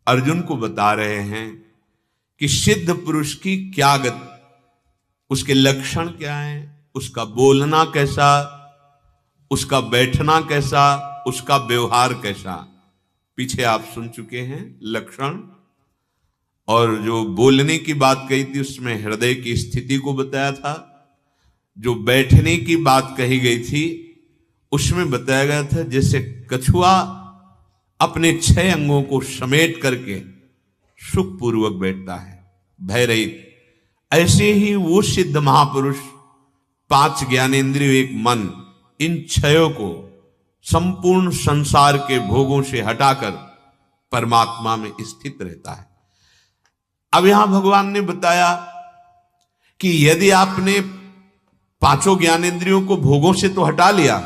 अर्जुन को बता रहे हैं कि सिद्ध पुरुष की क्या गति, उसके लक्षण क्या हैं, उसका बोलना कैसा, उसका बैठना कैसा, उसका व्यवहार कैसा। पीछे आप सुन चुके हैं लक्षण, और जो बोलने की बात कही थी उसमें हृदय की स्थिति को बताया था। जो बैठने की बात कही गई थी उसमें बताया गया था जैसे कछुआ अपने 6 अंगों को समेट करके सुखपूर्वक बैठता है, भय रहित, ऐसे ही वो सिद्ध महापुरुष 5 ज्ञानेंद्रिय, एक मन, इन 6 को संपूर्ण संसार के भोगों से हटाकर परमात्मा में स्थित रहता है। अब यहां भगवान ने बताया कि यदि आपने 5 ज्ञानेंद्रियों को भोगों से तो हटा लिया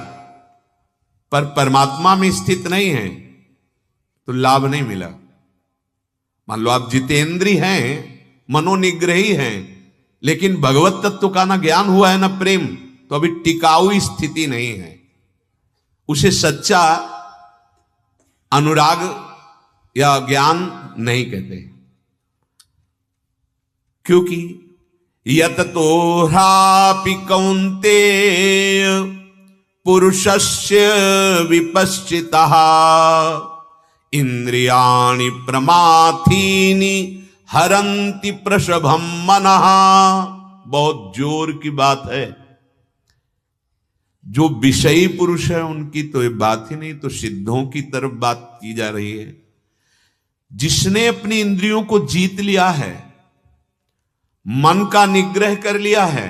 पर परमात्मा में स्थित नहीं है तो लाभ नहीं मिला। मान लो आप जितेंद्रिय हैं, मनोनिग्रही हैं, लेकिन भगवत तत्व का ना ज्ञान हुआ है ना प्रेम, तो अभी टिकाऊ स्थिति नहीं है। उसे सच्चा अनुराग या ज्ञान नहीं कहते, क्योंकि यततो ह्रापि कौन्तेय पुरुषस्य विपश्चितः इंद्रियाणि प्रमाथीनि हरन्ति प्रसभं मनः। बहुत जोर की बात है। जो विषयी पुरुष है उनकी तो ये बात ही नहीं, तो सिद्धों की तरफ बात की जा रही है। जिसने अपनी इंद्रियों को जीत लिया है, मन का निग्रह कर लिया है,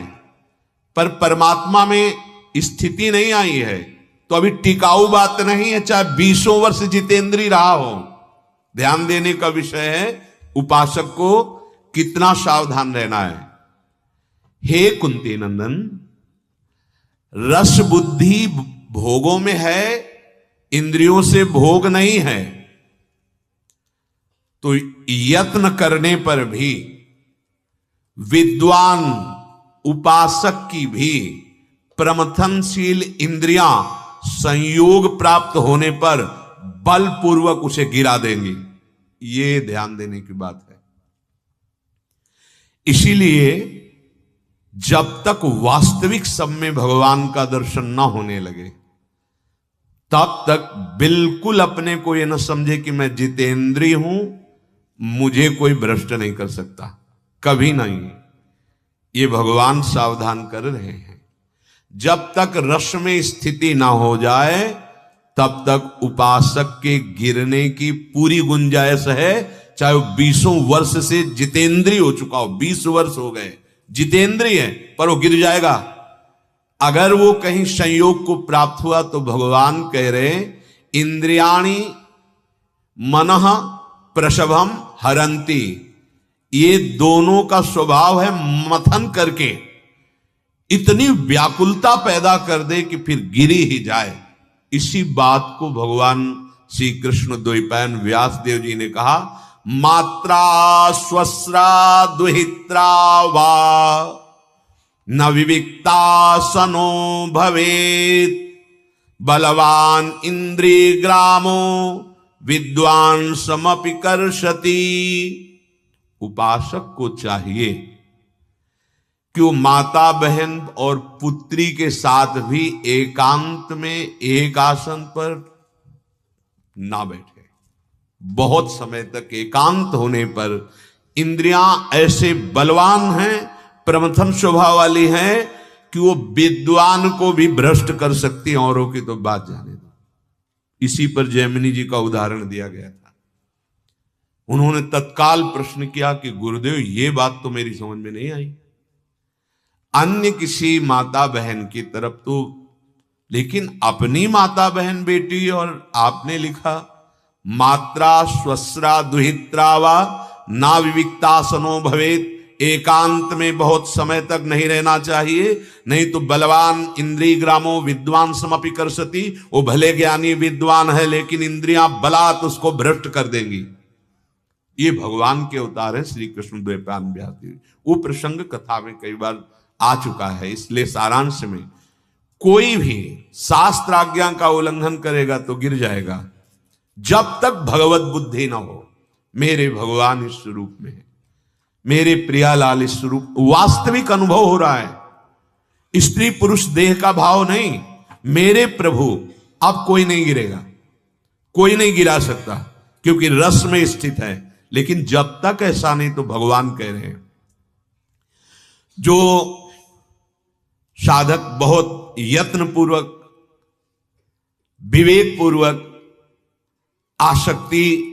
पर परमात्मा में स्थिति नहीं आई है, तो अभी टिकाऊ बात नहीं है, चाहे 20 वर्ष जितेंद्रिय रहा हो। ध्यान देने का विषय है उपासक को कितना सावधान रहना है। हे कुंती नंदन, रस बुद्धि भोगों में है, इंद्रियों से भोग नहीं है, तो यत्न करने पर भी विद्वान उपासक की भी प्रमथनशील इंद्रियां संयोग प्राप्त होने पर बलपूर्वक उसे गिरा देंगी। ये ध्यान देने की बात है। इसीलिए जब तक वास्तविक सब में भगवान का दर्शन न होने लगे तब तक बिल्कुल अपने को यह न समझे कि मैं जितेंद्रिय हूं, मुझे कोई भ्रष्ट नहीं कर सकता, कभी नहीं। ये भगवान सावधान कर रहे हैं। जब तक रस में स्थिति ना हो जाए तब तक उपासक के गिरने की पूरी गुंजाइश है, चाहे वो 20 वर्ष से जितेंद्रिय हो चुका हो, 20 वर्ष हो गए जितेंद्रिय है, पर वो गिर जाएगा। अगर वो कहीं संयोग को प्राप्त हुआ तो भगवान कह रहे इंद्रियाणि मनः प्रसभम हरंती। ये दोनों का स्वभाव है मथन करके इतनी व्याकुलता पैदा कर दे कि फिर गिरी ही जाए। इसी बात को भगवान श्री कृष्ण द्वैपायन व्यास देव जी ने कहा, मात्रा स्वस्रा दुहित्रा वा न विविक्ता सनो भवेत बलवान इंद्रिय ग्रामो विद्वान समपि कर्षति। उपासक को चाहिए कि वो माता बहन और पुत्री के साथ भी एकांत में एक आसन पर ना बैठे। बहुत समय तक एकांत होने पर इंद्रियां ऐसे बलवान हैं, प्रमथन स्वभाव वाली हैं कि वो विद्वान को भी भ्रष्ट कर सकती हैं, औरों की तो बात जाने दो। इसी पर जैमिनी जी का उदाहरण दिया गया था। उन्होंने तत्काल प्रश्न किया कि गुरुदेव ये बात तो मेरी समझ में नहीं आई, अन्य किसी माता बहन की तरफ तो, लेकिन अपनी माता बहन बेटी, और आपने लिखा मात्रा स्वस्रा दुहित्रा वा ना विविक्तासनो भवेत, एकांत में बहुत समय तक नहीं रहना चाहिए, नहीं तो बलवान इंद्रिय ग्रामो विद्वान समपि कर्षति। वो भले ज्ञानी विद्वान है लेकिन इंद्रियां बलात् उसको भ्रष्ट कर देंगी। ये भगवान के अवतार है श्री कृष्ण द्वैपायन व्यास देव। वो प्रसंग कथा में कई बार आ चुका है, इसलिए सारांश में कोई भी शास्त्राज्ञा का उल्लंघन करेगा तो गिर जाएगा, जब तक भगवत बुद्धि ना हो। मेरे भगवान इस स्वरूप में है, मेरे प्रियालाल इस स्वरूप। वास्तविक अनुभव हो रहा है, स्त्री पुरुष देह का भाव नहीं। मेरे प्रभु, अब कोई नहीं गिरेगा, कोई नहीं गिरा सकता, क्योंकि रस में स्थित है। लेकिन जब तक ऐसा नहीं, तो भगवान कह रहे हैं, जो साधक बहुत यत्न पूर्वक, विवेक पूर्वक आसक्ति,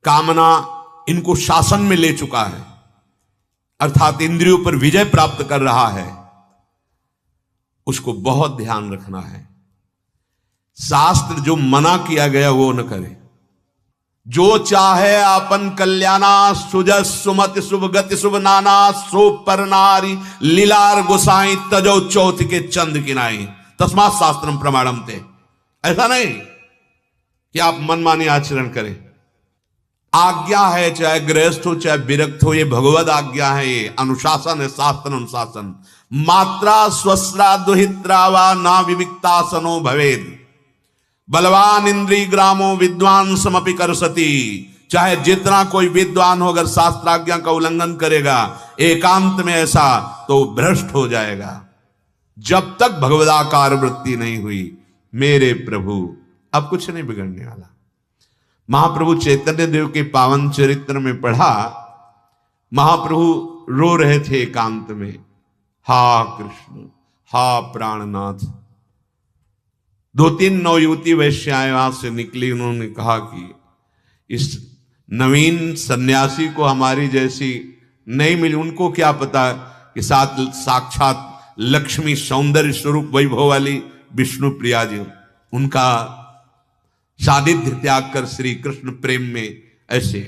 कामना, इनको शासन में ले चुका है, अर्थात इंद्रियों पर विजय प्राप्त कर रहा है, उसको बहुत ध्यान रखना है। शास्त्र जो मना किया गया वो न करे। जो चाहे आपन कल्याणा, सुजस सुमति शुभ गति शुभ नाना, सो पर नारी लीलार गोसाई, तजो चौथ के चंद किनाई, तस्मात् शास्त्रम प्रमाणम ते। ऐसा नहीं कि आप मनमानी आचरण करें। आज्ञा है, चाहे गृहस्थ हो चाहे विरक्त हो, ये भगवद आज्ञा है, ये अनुशासन है, शास्त्र अनुशासन। मात्रा स्वस्रा दुहित्रा वा ना विविक्तासनो भवेद, बलवान इंद्री ग्रामो विद्वान समपि करसति। चाहे जितना कोई विद्वान हो, अगर शास्त्राज्ञा का उल्लंघन करेगा एकांत में ऐसा, तो भ्रष्ट हो जाएगा। जब तक भगवदाकार वृत्ति नहीं हुई, मेरे प्रभु, अब कुछ नहीं बिगड़ने वाला। महाप्रभु चैतन्य देव के पावन चरित्र में पढ़ा, महाप्रभु रो रहे थे एकांत में, हा कृष्ण, हा प्राणनाथ। 2-3 नवयुवती वैश्याएं वहां से निकली, उन्होंने कहा कि इस नवीन सन्यासी को हमारी जैसी नहीं मिली। उनको क्या पता कि साक्षात लक्ष्मी सौंदर्य स्वरूप वैभव वाली विष्णु प्रिया जी, उनका सानिध्य त्याग कर श्री कृष्ण प्रेम में ऐसे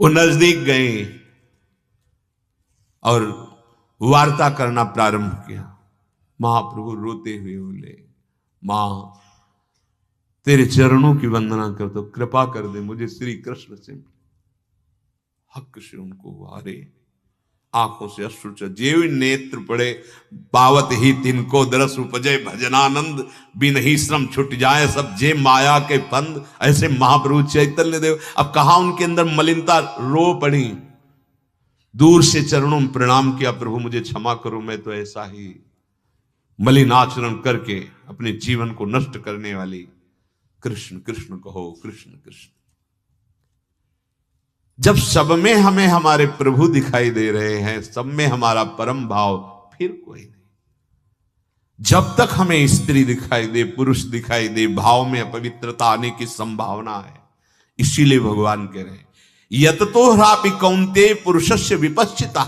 वो नजदीक गए और वार्ता करना प्रारंभ किया। महाप्रभु रोते हुए बोले, मां तेरे चरणों की वंदना कर, तो कृपा कर दे मुझे श्री कृष्ण से। हक से उनको वारे, आंखों से अश्रु जेव नेत्र पड़े, पावत ही तिनको दरस उपजे भजनानंद, बिन ही श्रम छुट जाए सब जे माया के फंद। ऐसे महाप्रभु चैतन्य देव, अब कहा उनके अंदर मलिनता रो पड़ी। दूर से चरणों में प्रणाम किया, प्रभु मुझे क्षमा करो, मैं तो ऐसा ही मलिन आचरण करके अपने जीवन को नष्ट करने वाली। कृष्ण कृष्ण कहो, कृष्ण कृष्ण। जब सब में हमें हमारे प्रभु दिखाई दे रहे हैं, सब में हमारा परम भाव, फिर कोई नहीं। जब तक हमें स्त्री दिखाई दे, पुरुष दिखाई दे, भाव में अपवित्रता आने की संभावना है। इसीलिए भगवान कह रहे हैं, यततो ह्रापि कौन्तेय पुरुषस्य विपश्चिता।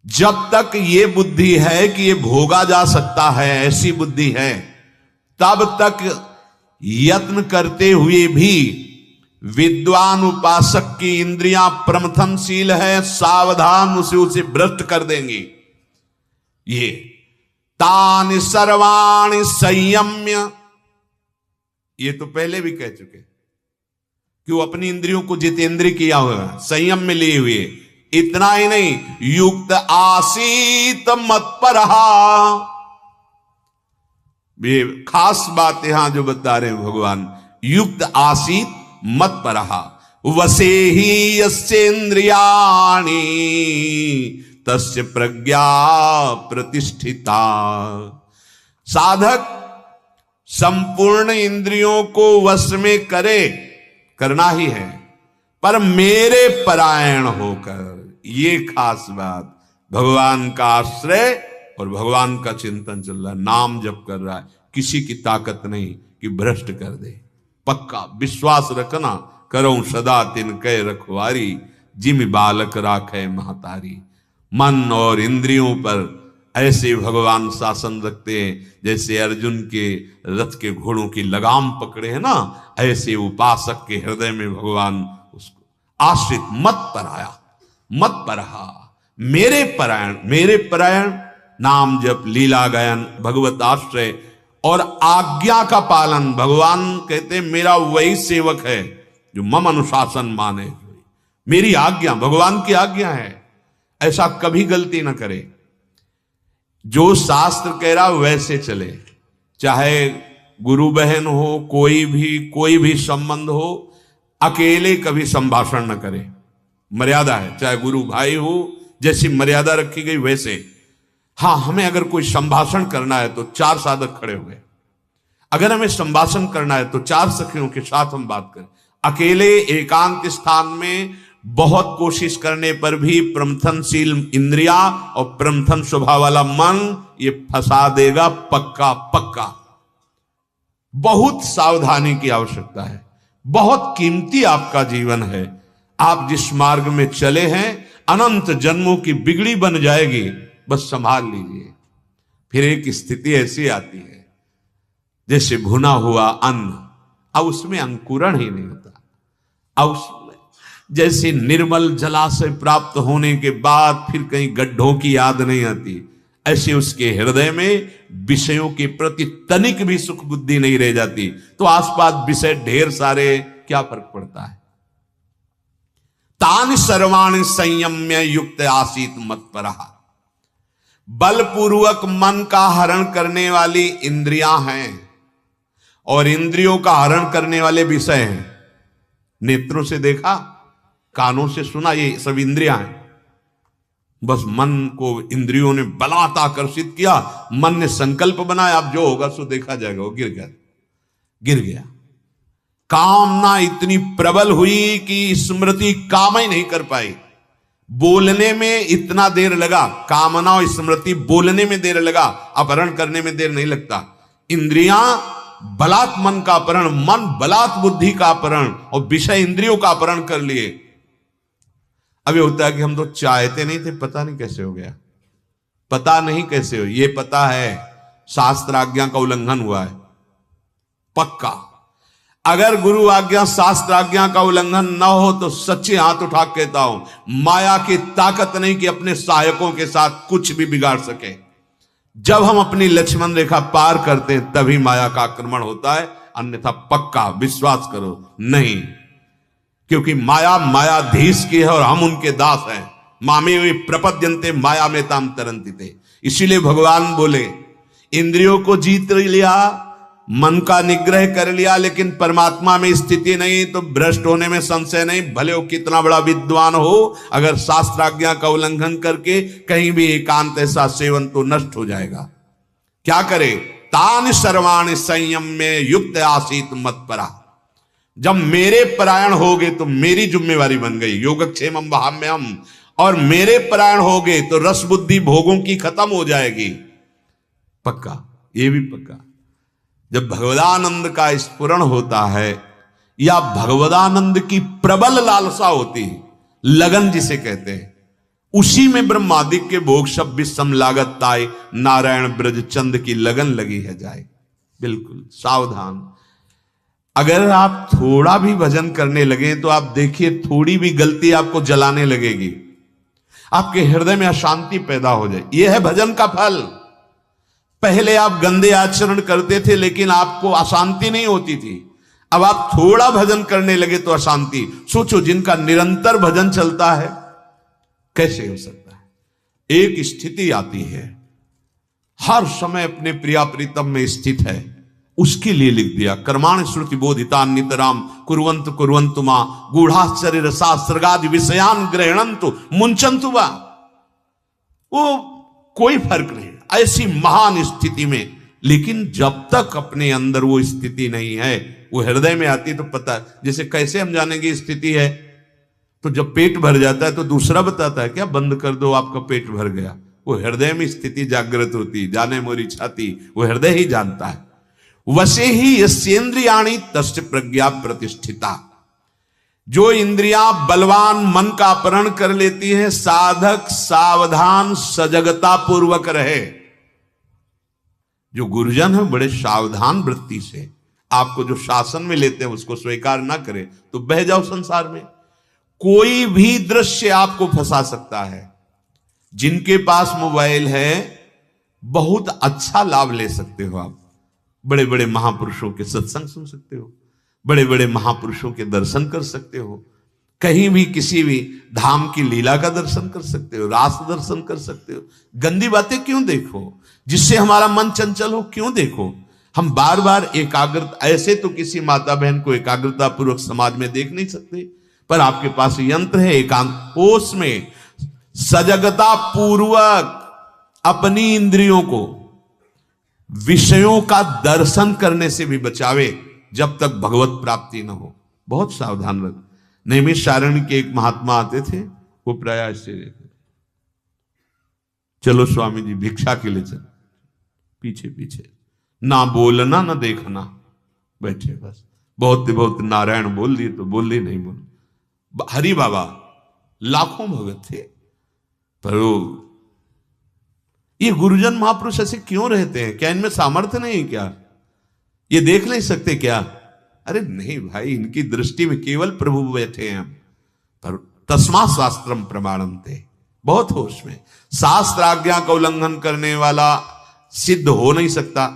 जब तक ये बुद्धि है कि ये भोगा जा सकता है, ऐसी बुद्धि है, तब तक यत्न करते हुए भी विद्वान उपासक की इंद्रियां प्रमथनशील है, सावधान उसे भ्रष्ट कर देंगी। ये तानि सर्वाणि संयम्य, ये तो पहले भी कह चुके कि वो अपनी इंद्रियों को जितेंद्रिय किया हुआ, संयम में लिए हुए। इतना ही नहीं, युक्त आसीत मत्परहा। ये खास बात यहां जो बता रहे हैं भगवान, युक्त आसीत मत्परहा वसे ही यस्येन्द्रियाणि तस्य प्रज्ञा प्रतिष्ठिता। साधक संपूर्ण इंद्रियों को वश में करे, करना ही है, पर मेरे परायण होकर। ये खास बात, भगवान का आश्रय और भगवान का चिंतन चल रहा है, नाम जप कर रहा है, किसी की ताकत नहीं कि भ्रष्ट कर दे। पक्का विश्वास रखना, करो सदा तिन कै रखवारी, जिम बालक राखे महतारी। मन और इंद्रियों पर ऐसे भगवान शासन रखते हैं, जैसे अर्जुन के रथ के घोड़ों की लगाम पकड़े हैं ना, ऐसे उपासक के हृदय में भगवान उसको आश्रित मत पराया, मत परहा, मेरे परायण, मेरे परायण। नाम जप, लीला गायन, भगवत आश्रय और आज्ञा का पालन। भगवान कहते हैं मेरा वही सेवक है जो मम अनुशासन माने। मेरी आज्ञा भगवान की आज्ञा है, ऐसा कभी गलती ना करे। जो शास्त्र कह रहा वैसे चले, चाहे गुरु बहन हो, कोई भी संबंध हो, अकेले कभी संभाषण न करे। मर्यादा है, चाहे गुरु भाई हो, जैसी मर्यादा रखी गई वैसे। हाँ, हमें अगर कोई संभाषण करना है तो 4 साधक खड़े हुए, अगर हमें संभाषण करना है तो 4 सखियों के साथ हम बात करें। अकेले एकांत स्थान में बहुत कोशिश करने पर भी प्रमथनशील इंद्रिया और प्रमथन स्वभाव वाला मन ये फंसा देगा, पक्का पक्का। बहुत सावधानी की आवश्यकता है, बहुत कीमती आपका जीवन है। आप जिस मार्ग में चले हैं अनंत जन्मों की बिगड़ी बन जाएगी, बस संभाल लीजिए। फिर एक स्थिति ऐसी आती है जैसे भुना हुआ अन्न, अब उसमें अंकुरण ही नहीं होता। अब उसमें जैसे निर्मल जलाशय प्राप्त होने के बाद फिर कहीं गड्ढों की याद नहीं आती, ऐसे उसके हृदय में विषयों के प्रति तनिक भी सुख बुद्धि नहीं रह जाती। तो आसपास विषय ढेर सारे, क्या फर्क पड़ता है। तानि सर्वाणि संयम्य युक्त आसीत मत्परः। बलपूर्वक मन का हरण करने वाली इंद्रियां हैं और इंद्रियों का हरण करने वाले विषय हैं। नेत्रों से देखा, कानों से सुना, ये सब इंद्रियां हैं। बस मन को इंद्रियों ने बलात् आकर्षित किया, मन ने संकल्प बनाया, अब जो होगा सो देखा जाएगा, वो गिर गया। कामना इतनी प्रबल हुई कि स्मृति काम ही नहीं कर पाई। बोलने में इतना देर लगा, कामना और स्मृति बोलने में देर लगा, अपहरण करने में देर नहीं लगता। इंद्रियां बलात् मन का अपहरण, मन बलात् बुद्धि का अपहरण और विषय इंद्रियों का अपहरण कर लिए। अभी होता है कि हम तो चाहते नहीं थे, पता नहीं कैसे हो गया, पता नहीं कैसे हो। ये पता है शास्त्र आज्ञा का उल्लंघन हुआ है, पक्का। अगर गुरु आज्ञा शास्त्र आज्ञा का उल्लंघन न हो तो सच्चे हाथ उठा कहता हूं, माया की ताकत नहीं कि अपने सहायकों के साथ कुछ भी बिगाड़ सके। जब हम अपनी लक्ष्मण रेखा पार करते हैं तभी माया का आक्रमण होता है, अन्यथा पक्का विश्वास करो नहीं। क्योंकि माया मायाधीश की है और हम उनके दास हैं। मामे वे प्रपद्यन्ते माया में ताम तरंति थे। इसीलिए भगवान बोले, इंद्रियों को जीत लिया, मन का निग्रह कर लिया, लेकिन परमात्मा में स्थिति नहीं तो भ्रष्ट होने में संशय नहीं। भले वो कितना बड़ा विद्वान हो, अगर शास्त्राज्ञा का उल्लंघन करके कहीं भी एकांत ऐसा सेवन तो नष्ट हो जाएगा। क्या करे, तानि सर्वाणि संयम्य युक्त आसीत मत्परः। जब मेरे परायण हो गए तो मेरी जिम्मेवारी बन गई, योगक्षेमम वहाम्यहम्, और मेरे परायण हो गए तो रस बुद्धि भोगों की खत्म हो जाएगी, पक्का। ये भी पक्का। जब भगवदानंद का स्फुरण होता है या भगवदानंद की प्रबल लालसा होती है, लगन जिसे कहते हैं, उसी में ब्रह्मादिक के भोग सब विषम लागत ताय, नारायण ब्रज चंद की लगन लगी है जाए। बिल्कुल सावधान। अगर आप थोड़ा भी भजन करने लगे तो आप देखिए थोड़ी भी गलती आपको जलाने लगेगी, आपके हृदय में अशांति पैदा हो जाए। यह है भजन का फल। पहले आप गंदे आचरण करते थे लेकिन आपको अशांति नहीं होती थी, अब आप थोड़ा भजन करने लगे तो अशांति। सोचो, जिनका निरंतर भजन चलता है कैसे हो सकता है। एक स्थिति आती है, हर समय अपने प्रिया प्रीतम में स्थित है, उसके लिए लिख दिया, कर्माणि श्रुति बोधिता नितराम कुर्वन्तु कुर्वन्तु मा गूढ़ाश्चर्य रसा सर्गादि विषयान ग्रहणन्तु मुंचन्तु वा। वो कोई फर्क नहीं ऐसी महान स्थिति में। लेकिन जब तक अपने अंदर वो स्थिति नहीं है, वो हृदय में आती तो पता, जैसे कैसे हम जानेंगे स्थिति है, तो जब पेट भर जाता है तो दूसरा बताता है क्या, बंद कर दो आपका पेट भर गया। वो हृदय में स्थिति जागृत होती, जाने मोरी छाती, वो हृदय ही जानता है। वसे ही यस्येन्द्रियाणि तस्य प्रज्ञा प्रतिष्ठिता। जो इंद्रियां बलवान मन का अपहरण कर लेती हैं, साधक सावधान सजगता पूर्वक रहे। जो गुरुजन है बड़े सावधान वृत्ति से आपको जो शासन में लेते हैं उसको स्वीकार ना करे तो बह जाओ संसार में। कोई भी दृश्य आपको फंसा सकता है। जिनके पास मोबाइल है बहुत अच्छा लाभ ले सकते हो आप। बड़े बड़े महापुरुषों के सत्संग सुन सकते हो, बड़े बड़े महापुरुषों के दर्शन कर सकते हो, कहीं भी किसी भी धाम की लीला का दर्शन कर सकते हो, रास दर्शन कर सकते हो। गंदी बातें क्यों देखो, जिससे हमारा मन चंचल हो क्यों देखो। हम बार बार एकाग्रता, ऐसे तो किसी माता बहन को एकाग्रता पूर्वक समाज में देख नहीं सकते, पर आपके पास यंत्र है एकांत होश में सजगता पूर्वक अपनी इंद्रियों को विषयों का दर्शन करने से भी बचावे जब तक भगवत प्राप्ति न हो। बहुत सावधान रह। नैमिषारण्य के एक महात्मा आते थे, वो प्रयास से रहते, चलो स्वामी जी भिक्षा के लिए चल, पीछे पीछे, ना बोलना ना देखना, बैठे बस। बहुत नारायण बोल दिए तो बोल दिए, नहीं बोल। हरि बाबा लाखों भगत थे, पर वो ये गुरुजन महापुरुष ऐसे क्यों रहते हैं? क्या इनमें सामर्थ्य नहीं? क्या ये देख नहीं सकते क्या? अरे नहीं भाई, इनकी दृष्टि में केवल प्रभु बैठे हैं। पर तस्मा शास्त्रम प्रमाणम थे, बहुत होश में। शास्त्र आज्ञा का उल्लंघन करने वाला सिद्ध हो नहीं सकता।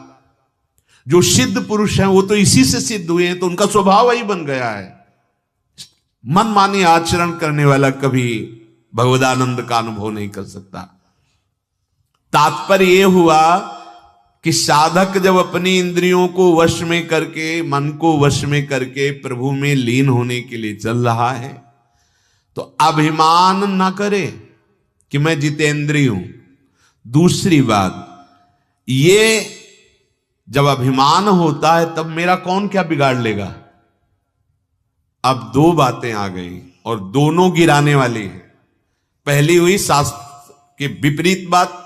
जो सिद्ध पुरुष हैं वो तो इसी से सिद्ध हुए हैं, तो उनका स्वभाव ही बन गया है। मनमानी आचरण करने वाला कभी भगवदानंद का अनुभव नहीं कर सकता। तात्पर्य यह हुआ कि साधक जब अपनी इंद्रियों को वश में करके, मन को वश में करके प्रभु में लीन होने के लिए चल रहा है, तो अभिमान न करे कि मैं जितेंद्रिय हूं। दूसरी बात, ये जब अभिमान होता है तब मेरा कौन क्या बिगाड़ लेगा। अब दो बातें आ गई और दोनों गिराने वाली है। पहली हुई शास्त्र के विपरीत बात,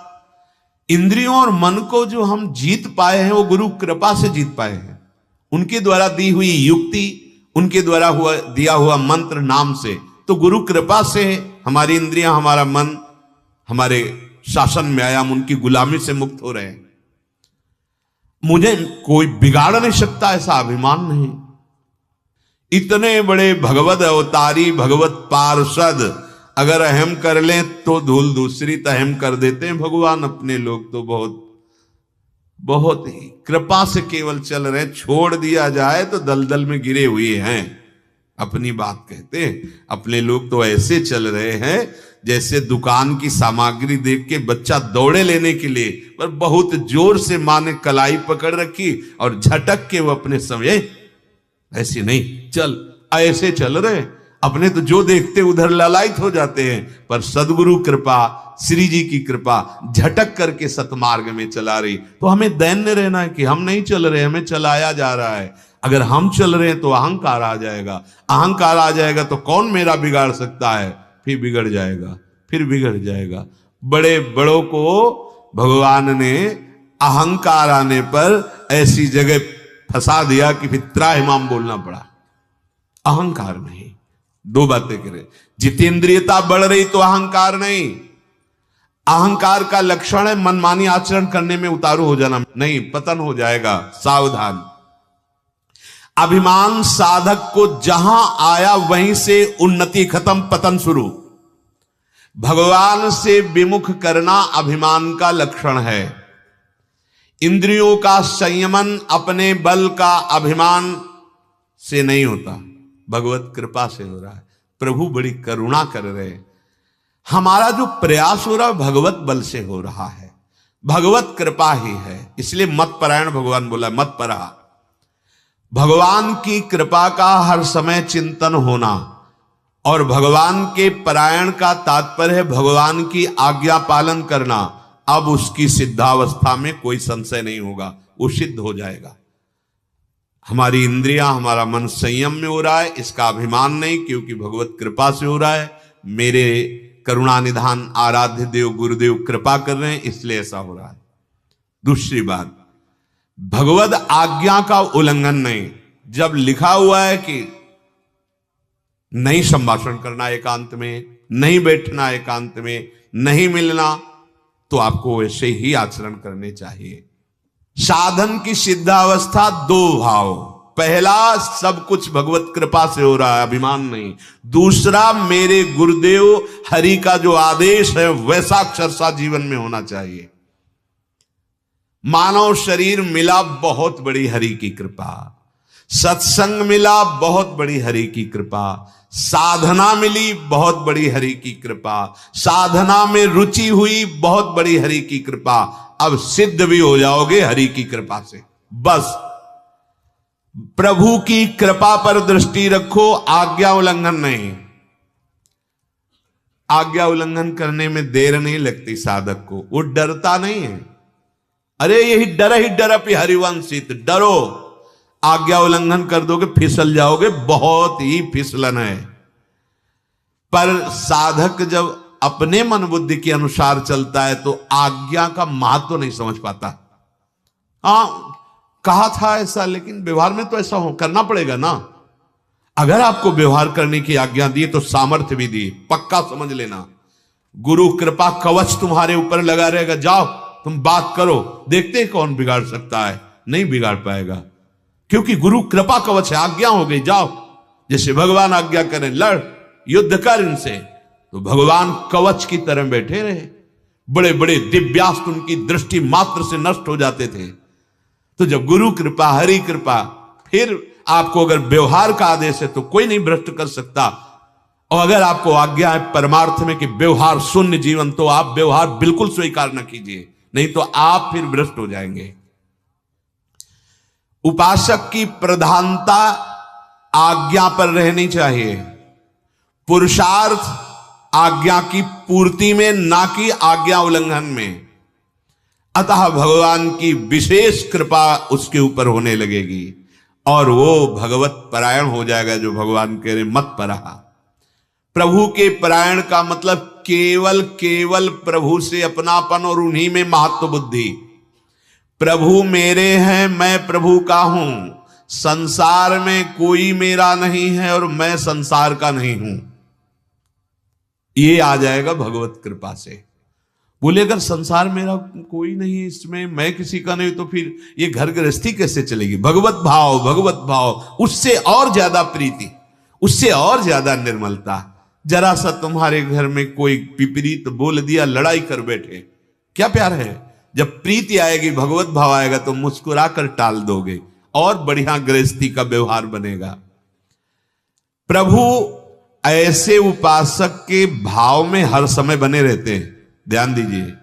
इंद्रियों और मन को जो हम जीत पाए हैं वो गुरु कृपा से जीत पाए हैं। उनके द्वारा दी हुई युक्ति, उनके द्वारा दिया हुआ मंत्र नाम से, तो गुरु कृपा से हमारी इंद्रियां, हमारा मन, हमारे शासन में आया, हम उनकी गुलामी से मुक्त हो रहे हैं। मुझे कोई बिगाड़ नहीं सकता, ऐसा अभिमान नहीं। इतने बड़े भगवत अवतारी, भगवत पार्षद अगर अहम कर लें तो धूल दूसरी तहम कर देते हैं भगवान। अपने लोग तो बहुत ही कृपा से केवल चल रहे, छोड़ दिया जाए तो दलदल में गिरे हुए हैं। अपनी बात कहते हैं, अपने लोग तो ऐसे चल रहे हैं जैसे दुकान की सामग्री देख के बच्चा दौड़े लेने के लिए, पर बहुत जोर से मां ने कलाई पकड़ रखी और झटक के वो अपने समय, ऐसे नहीं चल, ऐसे चल रहे। अपने तो जो देखते उधर ललायत हो जाते हैं, पर सदगुरु कृपा, श्री जी की कृपा झटक करके सतमार्ग में चला रही। तो हमें दैन्य रहना है कि हम नहीं चल रहे, हमें चलाया जा रहा है। अगर हम चल रहे हैं तो अहंकार आ जाएगा, अहंकार आ जाएगा तो कौन मेरा बिगाड़ सकता है, फिर बिगड़ जाएगा, फिर बिगड़ जाएगा। बड़े बड़ों को भगवान ने अहंकार आने पर ऐसी जगह फंसा दिया कि फिर त्राहिमाम बोलना पड़ा। अहंकार नहीं, दो बातें करें। जितेंद्रियता बढ़ रही तो अहंकार नहीं। अहंकार का लक्षण है मनमानी आचरण करने में उतारू हो जाना, नहीं, पतन हो जाएगा, सावधान। अभिमान साधक को जहां आया वहीं से उन्नति खत्म, पतन शुरू। भगवान से विमुख करना अभिमान का लक्षण है। इंद्रियों का संयमन अपने बल का अभिमान से नहीं होता, भगवत कृपा से हो रहा है। प्रभु बड़ी करुणा कर रहे हैं। हमारा जो प्रयास हो रहा है भगवत बल से हो रहा है, भगवत कृपा ही है। इसलिए मत परायण भगवान बोला, मत परा। भगवान की कृपा का हर समय चिंतन होना, और भगवान के परायण का तात्पर्य है भगवान की आज्ञा पालन करना। अब उसकी सिद्धावस्था में कोई संशय नहीं होगा, वो सिद्ध हो जाएगा। हमारी इंद्रियां, हमारा मन संयम में हो रहा है, इसका अभिमान नहीं, क्योंकि भगवत कृपा से हो रहा है। मेरे करुणा निधान आराध्य देव गुरुदेव कृपा कर रहे हैं, इसलिए ऐसा हो रहा है। दूसरी बात, भगवत आज्ञा का उल्लंघन नहीं। जब लिखा हुआ है कि नहीं संभाषण करना एकांत में, नहीं बैठना एकांत में, नहीं मिलना, तो आपको वैसे ही आचरण करने चाहिए। साधन की सिद्धावस्था दो भाव, पहला सब कुछ भगवत कृपा से हो रहा है, अभिमान नहीं। दूसरा मेरे गुरुदेव हरि का जो आदेश है वैसा अक्षरशः जीवन में होना चाहिए। मानव शरीर मिला, बहुत बड़ी हरि की कृपा। सत्संग मिला, बहुत बड़ी हरि की कृपा। साधना मिली, बहुत बड़ी हरि की कृपा। साधना में रुचि हुई, बहुत बड़ी हरि की कृपा। अब सिद्ध भी हो जाओगे हरि की कृपा से। बस प्रभु की कृपा पर दृष्टि रखो, आज्ञा उल्लंघन नहीं। आज्ञा उल्लंघन करने में देर नहीं लगती साधक को, वो डरता नहीं है। अरे यही डर अपि हरिवंशित, डरो, आज्ञा उल्लंघन कर दोगे फिसल जाओगे, बहुत ही फिसलन है। पर साधक जब अपने मन बुद्धि के अनुसार चलता है तो आज्ञा का महत्व नहीं समझ पाता। हाँ कहा था ऐसा, लेकिन व्यवहार में तो ऐसा हो करना पड़ेगा ना। अगर आपको व्यवहार करने की आज्ञा दी तो सामर्थ्य भी दी, पक्का समझ लेना। गुरु कृपा कवच तुम्हारे ऊपर लगा रहेगा, जाओ तुम बात करो, देखते कौन बिगाड़ सकता है। नहीं बिगाड़ पाएगा, क्योंकि गुरु कृपा कवच है, आज्ञा हो गई, जाओ। जैसे भगवान आज्ञा करें, लड़, युद्ध कर इनसे, तो भगवान कवच की तरह बैठे रहे। बड़े बड़े दिव्यास्त्र उनकी दृष्टि मात्र से नष्ट हो जाते थे। तो जब गुरु कृपा, हरि कृपा, फिर आपको अगर व्यवहार का आदेश है तो कोई नहीं भ्रष्ट कर सकता। और अगर आपको आज्ञा है परमार्थ में कि व्यवहार शून्य जीवन, तो आप व्यवहार बिल्कुल स्वीकार न कीजिए, नहीं तो आप फिर भ्रष्ट हो जाएंगे। उपासक की प्रधानता आज्ञा पर रहनी चाहिए, पुरुषार्थ आज्ञा की पूर्ति में, ना कि आज्ञा उल्लंघन में। अतः भगवान की विशेष कृपा उसके ऊपर होने लगेगी और वो भगवत परायण हो जाएगा। जो भगवान कह रहे मत परहा, प्रभु के परायण का मतलब केवल प्रभु से अपनापन और उन्हीं में महत्व बुद्धि। प्रभु मेरे हैं, मैं प्रभु का हूं, संसार में कोई मेरा नहीं है और मैं संसार का नहीं हूं। ये आ जाएगा भगवत कृपा से। बोले अगर संसार मेरा कोई नहीं, इसमें मैं किसी का नहीं, तो फिर ये घर गृहस्थी कैसे चलेगी? भगवत भाव, उससे और ज्यादा प्रीति, उससे और ज्यादा निर्मलता। जरा सा तुम्हारे घर में कोई विपरीत बोल दिया, लड़ाई कर बैठे, क्या प्यार है? जब प्रीति आएगी, भगवत भाव आएगा तो मुस्कुरा कर टाल दोगे और बढ़िया गृहस्थी का व्यवहार बनेगा। प्रभु ऐसे उपासक के भाव में हर समय बने रहते हैं। ध्यान दीजिए,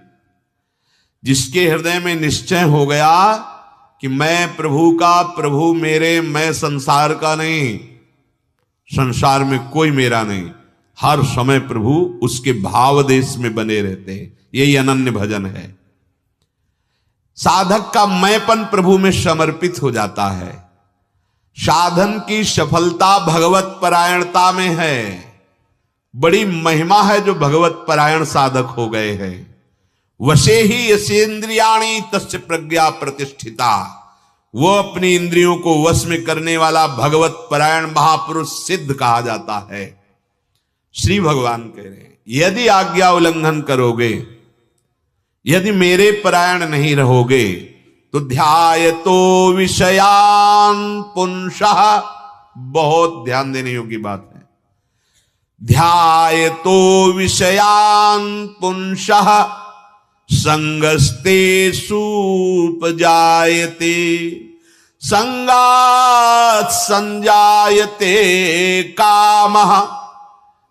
जिसके हृदय में निश्चय हो गया कि मैं प्रभु का, प्रभु मेरे, मैं संसार का नहीं, संसार में कोई मेरा नहीं, हर समय प्रभु उसके भाव देश में बने रहते हैं। यही अनन्य भजन है। साधक का मैंपन प्रभु में समर्पित हो जाता है। साधन की सफलता भगवत परायणता में है। बड़ी महिमा है जो भगवत परायण साधक हो गए हैं। वशे ही यसेंद्रियाणि तस्य प्रज्ञा प्रतिष्ठिता, वो अपनी इंद्रियों को वश में करने वाला भगवत परायण महापुरुष सिद्ध कहा जाता है। श्री भगवान कह रहे हैं, यदि आज्ञा उल्लंघन करोगे, यदि मेरे परायण नहीं रहोगे, तो ध्यायतो विषयान पुंसः, बहुत ध्यान देने योग्य बात है। ध्यायतो विषयान पुंसः संगस्तेषु उपजायते, संगात् संजायते कामः,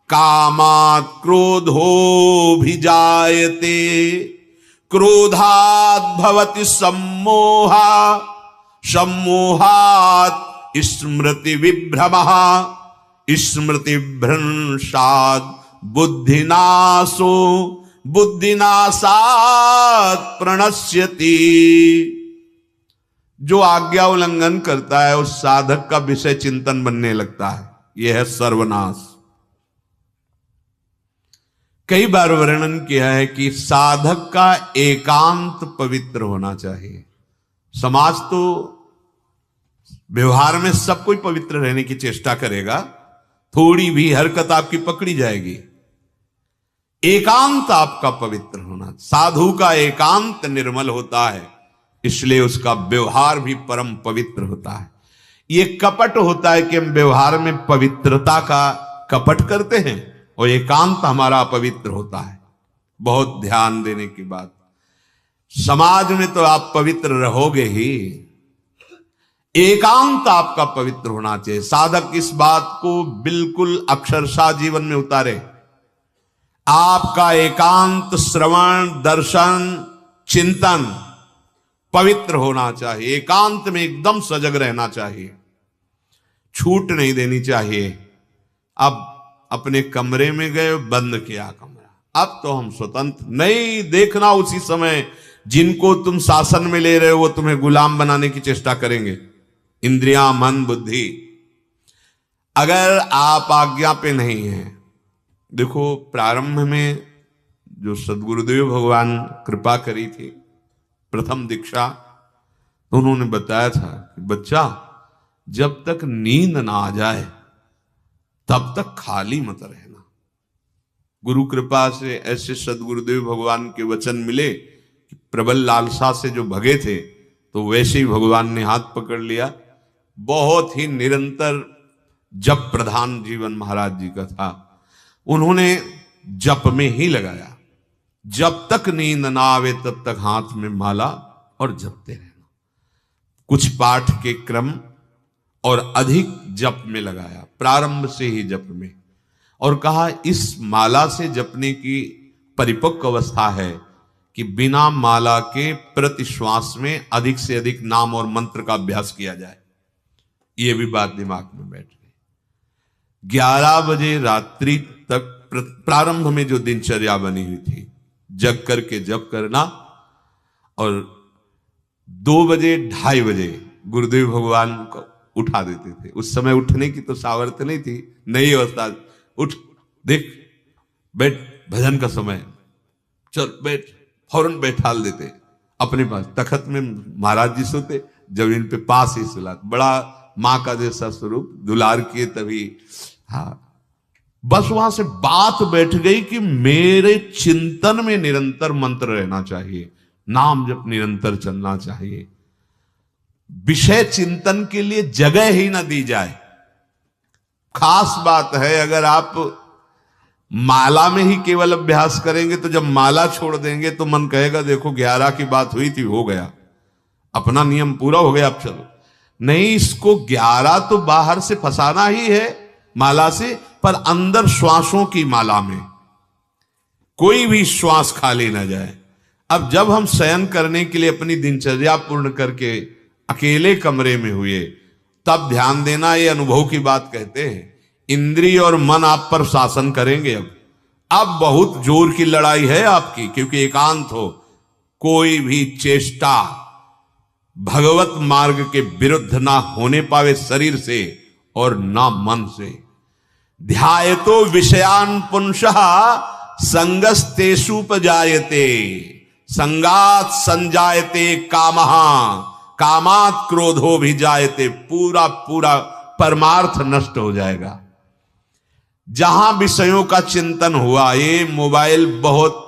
कामात् क्रोधोऽभिजायते, क्रोधात् भवति सम्मोहः, सम्मोहात् स्मृति विभ्रमः, स्मृति भ्रंशात् बुद्धिनाशो, बुद्धिनाशात् प्रणश्यति। जो आज्ञा उल्लंघन करता है उस साधक का विषय चिंतन बनने लगता है। यह है सर्वनाश। कई बार वर्णन किया है कि साधक का एकांत पवित्र होना चाहिए। समाज तो व्यवहार में सब कोई पवित्र रहने की चेष्टा करेगा, थोड़ी भी हरकत आपकी पकड़ी जाएगी। एकांत आपका पवित्र होना, साधु का एकांत निर्मल होता है, इसलिए उसका व्यवहार भी परम पवित्र होता है। ये कपट होता है कि हम व्यवहार में पवित्रता का कपट करते हैं और एकांत हमारा अपवित्र होता है। बहुत ध्यान देने की बात। समाज में तो आप पवित्र रहोगे ही, एकांत आपका पवित्र होना चाहिए। साधक इस बात को बिल्कुल अक्षरशः जीवन में उतारे। आपका एकांत श्रवण, दर्शन, चिंतन पवित्र होना चाहिए, एकांत में एकदम सजग रहना चाहिए, छूट नहीं देनी चाहिए। अब अपने कमरे में गए, बंद किया कमरा, अब तो हम स्वतंत्र। नहीं देखना उसी समय जिनको तुम शासन में ले रहे हो वो तुम्हें गुलाम बनाने की चेष्टा करेंगे, इंद्रियां, मन, बुद्धि। अगर आप आज्ञा पे नहीं हैं, देखो प्रारंभ में जो सदगुरुदेव भगवान कृपा करी थी, प्रथम दीक्षा, तो उन्होंने बताया था कि बच्चा जब तक नींद ना आ जाए तब तक खाली मत रहना। गुरु कृपा से ऐसे सदगुरुदेव भगवान के वचन मिले कि प्रबल लालसा से जो भगे थे तो वैसे ही भगवान ने हाथ पकड़ लिया। बहुत ही निरंतर जप प्रधान जीवन महाराज जी का था। उन्होंने जप में ही लगाया, जब तक नींद ना आवे तब तक हाथ में माला और जपते रहना। कुछ पाठ के क्रम और अधिक जप में लगाया, प्रारंभ से ही जप में, और कहा इस माला से जपने की परिपक्व अवस्था है कि बिना माला के प्रति श्वास में अधिक से अधिक नाम और मंत्र का अभ्यास किया जाए। ये भी बात दिमाग में बैठ गई। 11 बजे रात्रि तक प्रारंभ में जो दिनचर्या बनी हुई थी, जग करके जप करना, और 2 बजे 2:30 बजे गुरुदेव भगवान को उठा देते थे। उस समय उठने की तो सामर्थ्य नहीं थी, नई अवस्था, उठ देख बैठ, भजन का समय, चल बैठ, फौरन बैठाल देते अपने पास। तखत में महाराज जी सोते, जमीन पे पास ही सुला, बड़ा माँ का जैसा स्वरूप, दुलार किए तभी। हाँ, बस वहां से बात बैठ गई कि मेरे चिंतन में निरंतर मंत्र रहना चाहिए, नाम जप निरंतर चलना चाहिए, विषय चिंतन के लिए जगह ही ना दी जाए। खास बात है, अगर आप माला में ही केवल अभ्यास करेंगे तो जब माला छोड़ देंगे तो मन कहेगा देखो 11 की बात हुई थी, हो गया, अपना नियम पूरा हो गया, अब चलो। नहीं, इसको 11 तो बाहर से फंसाना ही है माला से, पर अंदर श्वासों की माला में कोई भी श्वास खाली ना जाए। अब जब हम शयन करने के लिए अपनी दिनचर्या पूर्ण करके अकेले कमरे में हुए, तब ध्यान देना, ये अनुभव की बात कहते हैं। इंद्रिय और मन आप पर शासन करेंगे। अब बहुत जोर की लड़ाई है आपकी, क्योंकि एकांत हो। कोई भी चेष्टा भगवत मार्ग के विरुद्ध ना होने पावे शरीर से और ना मन से। ध्यायतो विषयान पुंसः संगस्तेषुपजायते, संगात संजायते कामः, कामात क्रोधो भी जायते। पूरा पूरा परमार्थ नष्ट हो जाएगा। जहां विषयों का चिंतन हुआ, ये मोबाइल बहुत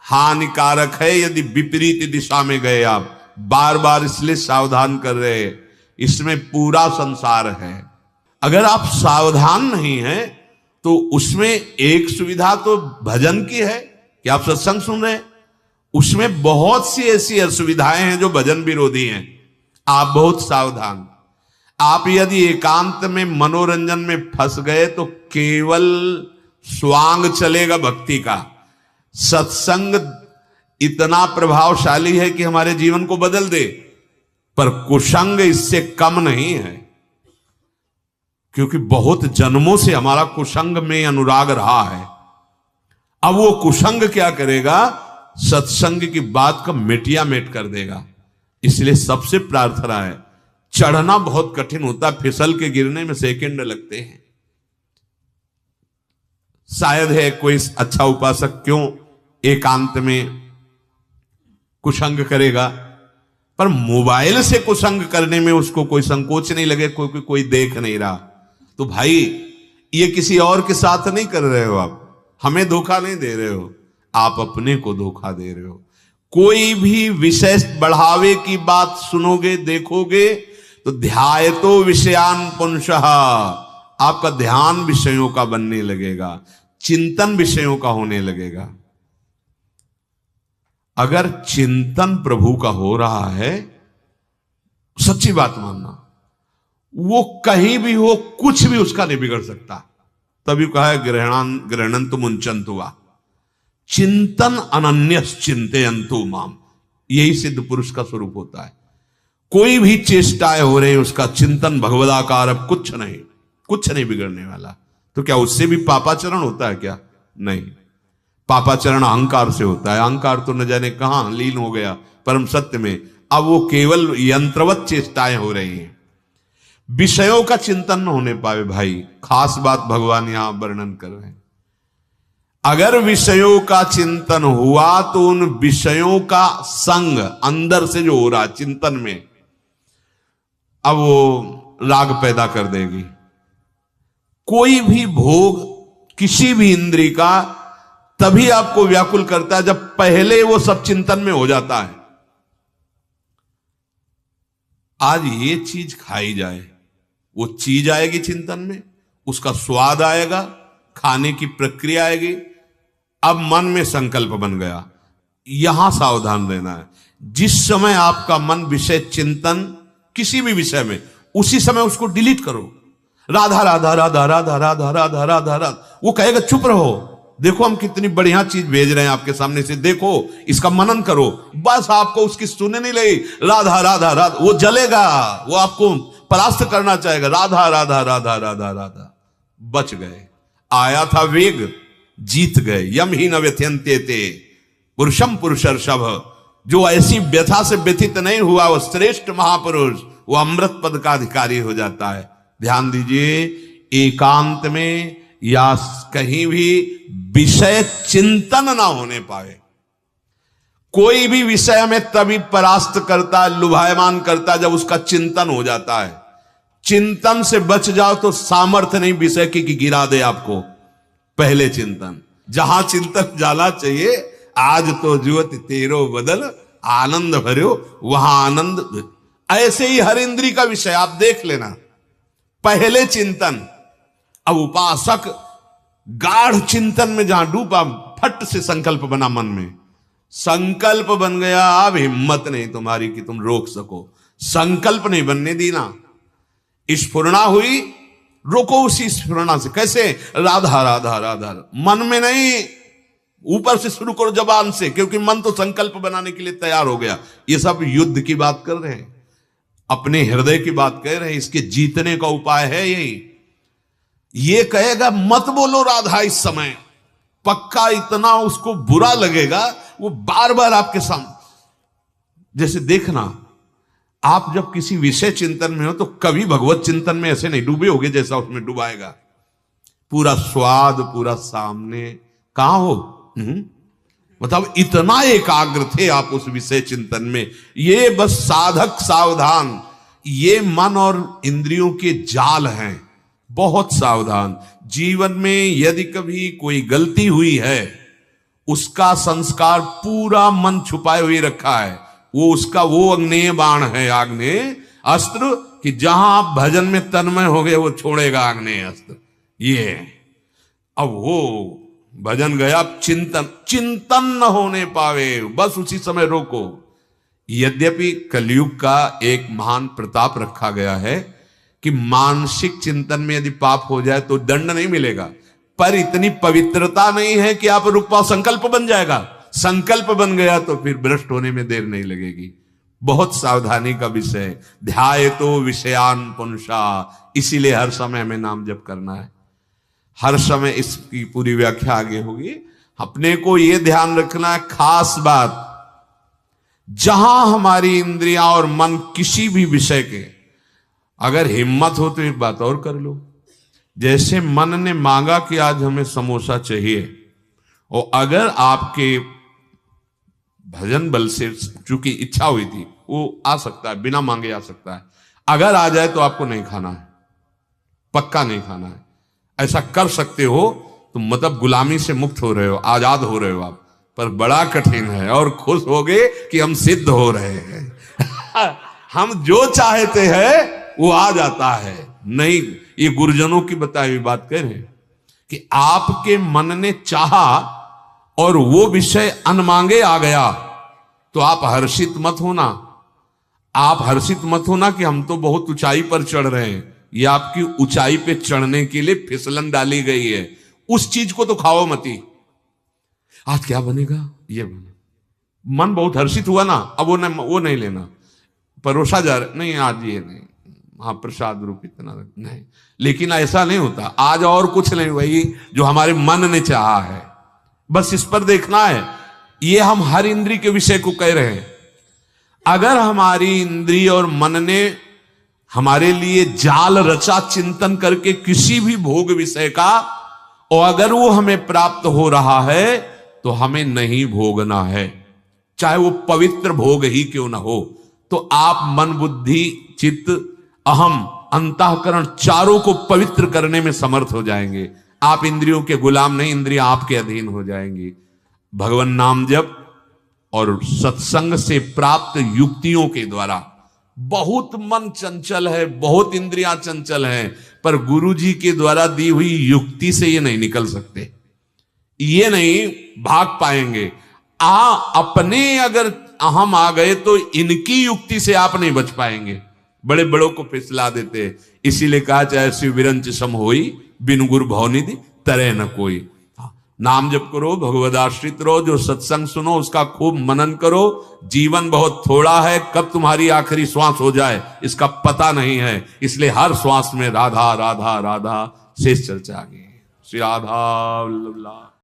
हानिकारक है यदि विपरीत दिशा में गए आप, बार बार इसलिए सावधान कर रहे हैं, इसमें पूरा संसार है। अगर आप सावधान नहीं हैं तो उसमें एक सुविधा तो भजन की है कि आप सत्संग सुन रहे हैं, उसमें बहुत सी ऐसी असुविधाएं हैं जो भजन विरोधी हैं। आप बहुत सावधान। आप यदि एकांत में मनोरंजन में फंस गए तो केवल स्वांग चलेगा भक्ति का। सत्संग इतना प्रभावशाली है कि हमारे जीवन को बदल दे, पर कुसंग इससे कम नहीं है, क्योंकि बहुत जन्मों से हमारा कुसंग में अनुराग रहा है। अब वो कुसंग क्या करेगा, सत्संग की बात का मिटिया मेट कर देगा। इसलिए सबसे प्रार्थना है, चढ़ना बहुत कठिन होता है, फिसल के गिरने में सेकंड लगते हैं। शायद है कोई अच्छा उपासक क्यों एकांत में कुसंग करेगा, पर मोबाइल से कुसंग करने में उसको कोई संकोच नहीं लगे, कोई देख नहीं रहा। तो भाई ये किसी और के साथ नहीं कर रहे हो, आप हमें धोखा नहीं दे रहे हो, आप अपने को धोखा दे रहे हो। कोई भी विषय बढ़ावे की बात सुनोगे, देखोगे तो ध्यायतो विषयान पुंसः, आपका ध्यान विषयों का बनने लगेगा, चिंतन विषयों का होने लगेगा। अगर चिंतन प्रभु का हो रहा है, सच्ची बात मानना, वो कहीं भी हो, कुछ भी उसका नहीं बिगड़ सकता। तभी कहा है गृहणंतु मुंचन्तु वा, चिंतन अनन्यस चिंतयन्तु माम। यही सिद्ध पुरुष का स्वरूप होता है। कोई भी चेष्टाएं हो रही, उसका चिंतन भगवदाकार, अब कुछ नहीं बिगड़ने वाला। तो क्या उससे भी पापाचरण होता है क्या? नहीं, पापाचरण अहंकार से होता है। अहंकार तो न जाने कहां लीन हो गया परम सत्य में, अब वो केवल यंत्रवत चेष्टाएं हो रही हैं। विषयों का चिंतन न होने पावे भाई, खास बात भगवान यहां वर्णन कर रहे हैं। अगर विषयों का चिंतन हुआ तो उन विषयों का संग अंदर से जो हो रहा चिंतन में, अब वो राग पैदा कर देगी। कोई भी भोग किसी भी इंद्री का तभी आपको व्याकुल करता है जब पहले वो सब चिंतन में हो जाता है। आज ये चीज खाई जाए, वो चीज आएगी चिंतन में, उसका स्वाद आएगा, खाने की प्रक्रिया आएगी, अब मन में संकल्प बन गया। यहां सावधान रहना है। जिस समय आपका मन विषय चिंतन किसी भी विषय में, उसी समय उसको डिलीट करो। राधा राधा राधा राधा राधा राधा राधा राधा, वो कहेगा चुप रहो, देखो हम कितनी बढ़िया चीज भेज रहे हैं आपके सामने से, देखो इसका मनन करो। बस आपको उसकी सुनने नहीं लगी, राधा राधा राधा, वो जलेगा, वो आपको परास्त करना चाहेगा। राधा राधा राधा राधा राधा, बच गए। आया था वेग, जीत गए। यम ही न व्यथ्यन्ते ते पुरुषम पुरुषर्षभ, जो ऐसी व्यथा से व्यथित नहीं हुआ वो श्रेष्ठ महापुरुष, वो अमृत पद का अधिकारी हो जाता है। ध्यान दीजिए, एकांत में या कहीं भी विषय चिंतन ना होने पाए। कोई भी विषय में तभी परास्त करता है, लुभायमान करता है जब उसका चिंतन हो जाता है। चिंतन से बच जाओ तो सामर्थ्य नहीं विषय की कि गिरा दे आपको। पहले चिंतन, जहां चिंतन जाना चाहिए, आज तो जुवत तेरो बदल आनंद भर्यो, वहां आनंद। ऐसे ही हर इंद्री का विषय आप देख लेना, पहले चिंतन। अब उपासक गाढ़ चिंतन में जहां डूबा, फट से संकल्प बना मन में, संकल्प बन गया, अब हिम्मत नहीं तुम्हारी कि तुम रोक सको। संकल्प नहीं बनने देना। स्फुरणा हुई, रोको उसी स्फुरणा से। कैसे? राधा राधा राधा, मन में नहीं, ऊपर से शुरू करो, जबान से, क्योंकि मन तो संकल्प बनाने के लिए तैयार हो गया। ये सब युद्ध की बात कर रहे हैं, अपने हृदय की बात कह रहे हैं। इसके जीतने का उपाय है यही। ये कहेगा मत बोलो राधा इस समय, पक्का इतना उसको बुरा लगेगा, वो बार बार आपके सामने। जैसे देखना, आप जब किसी विषय चिंतन में हो तो कभी भगवत चिंतन में ऐसे नहीं डूबे होगे जैसा उसमें डुबाएगा। पूरा स्वाद पूरा सामने, कहां हो? मतलब इतना एकाग्र थे आप उस विषय चिंतन में। ये बस साधक सावधान, ये मन और इंद्रियों के जाल हैं, बहुत सावधान। जीवन में यदि कभी कोई गलती हुई है, उसका संस्कार पूरा मन छुपाए हुए रखा है। वो उसका वो अग्नेय बाण है, आग्नेय अस्त्र, कि जहां आप भजन में तन्मय हो गए वो छोड़ेगा आग्नेय अस्त्र। ये अब वो भजन गया, चिंतन न होने पावे, बस उसी समय रोको। यद्यपि कलयुग का एक महान प्रताप रखा गया है कि मानसिक चिंतन में यदि पाप हो जाए तो दंड नहीं मिलेगा, पर इतनी पवित्रता नहीं है कि आप रुक पाओ। संकल्प बन जाएगा, संकल्प बन गया तो फिर भ्रष्ट होने में देर नहीं लगेगी। बहुत सावधानी का विषय। ध्याय तो विषयान पुंसा, इसीलिए हर समय हमें नाम जप करना है। हर समय इसकी पूरी व्याख्या आगे होगी। अपने को यह ध्यान रखना है, खास बात, जहां हमारी इंद्रियां और मन किसी भी विषय के, अगर हिम्मत हो तो एक बात और कर लो। जैसे मन ने मांगा कि आज हमें समोसा चाहिए, और अगर आपके भजन बल से चूंकि इच्छा हुई थी, वो आ सकता है, बिना मांगे आ सकता है। अगर आ जाए तो आपको नहीं खाना है, पक्का नहीं खाना है। ऐसा कर सकते हो तो मतलब गुलामी से मुक्त हो रहे हो, आजाद हो रहे हो आप। पर बड़ा कठिन है, और खुश हो गए कि हम सिद्ध हो रहे हैं। हम जो चाहते हैं वो आ जाता है। नहीं, ये गुरुजनों की बताई हुई बात कह रहे हैं कि आपके मन ने चाहा और वो विषय अनमांगे आ गया, तो आप हर्षित मत होना। आप हर्षित मत होना कि हम तो बहुत ऊंचाई पर चढ़ रहे हैं। ये आपकी ऊंचाई पे चढ़ने के लिए फिसलन डाली गई है। उस चीज को तो खाओ मती। आज क्या बनेगा? ये बने, मन बहुत हर्षित हुआ ना, अब वो नहीं लेना, परोसा जा रहा नहीं, आज ये नहीं, हाँ प्रसाद रूप इतना नहीं। लेकिन ऐसा नहीं होता, आज और कुछ नहीं, वही जो हमारे मन ने चाहा है, बस इस पर देखना है। ये हम हर इंद्रिय के विषय को कह रहे हैं। अगर हमारी इंद्रिय और मन ने हमारे लिए जाल रचा चिंतन करके किसी भी भोग विषय का, और अगर वो हमें प्राप्त हो रहा है तो हमें नहीं भोगना है, चाहे वो पवित्र भोग ही क्यों ना हो। तो आप मन बुद्धि चित्त अहम अंतःकरण चारों को पवित्र करने में समर्थ हो जाएंगे। आप इंद्रियों के गुलाम नहीं, इंद्रियां आपके अधीन हो जाएंगी। भगवान नाम जप और सत्संग से प्राप्त युक्तियों के द्वारा, बहुत मन चंचल है, बहुत इंद्रियां चंचल हैं, पर गुरु जी के द्वारा दी हुई युक्ति से ये नहीं निकल सकते, ये नहीं भाग पाएंगे। अपने अगर अहम आ गए तो इनकी युक्ति से आप नहीं बच पाएंगे, बड़े बड़ों को फिसला देते। इसीलिए कहा चाहे शिव विरंच सम होई, बिन गुरु भवनिधि तरह न कोई। नाम जप करो, भगवदाश्रित रहो, जो सत्संग सुनो उसका खूब मनन करो। जीवन बहुत थोड़ा है, कब तुम्हारी आखिरी श्वास हो जाए इसका पता नहीं है, इसलिए हर श्वास में राधा राधा राधा शेष चर्चा आगे। श्री राधा वल्लभ।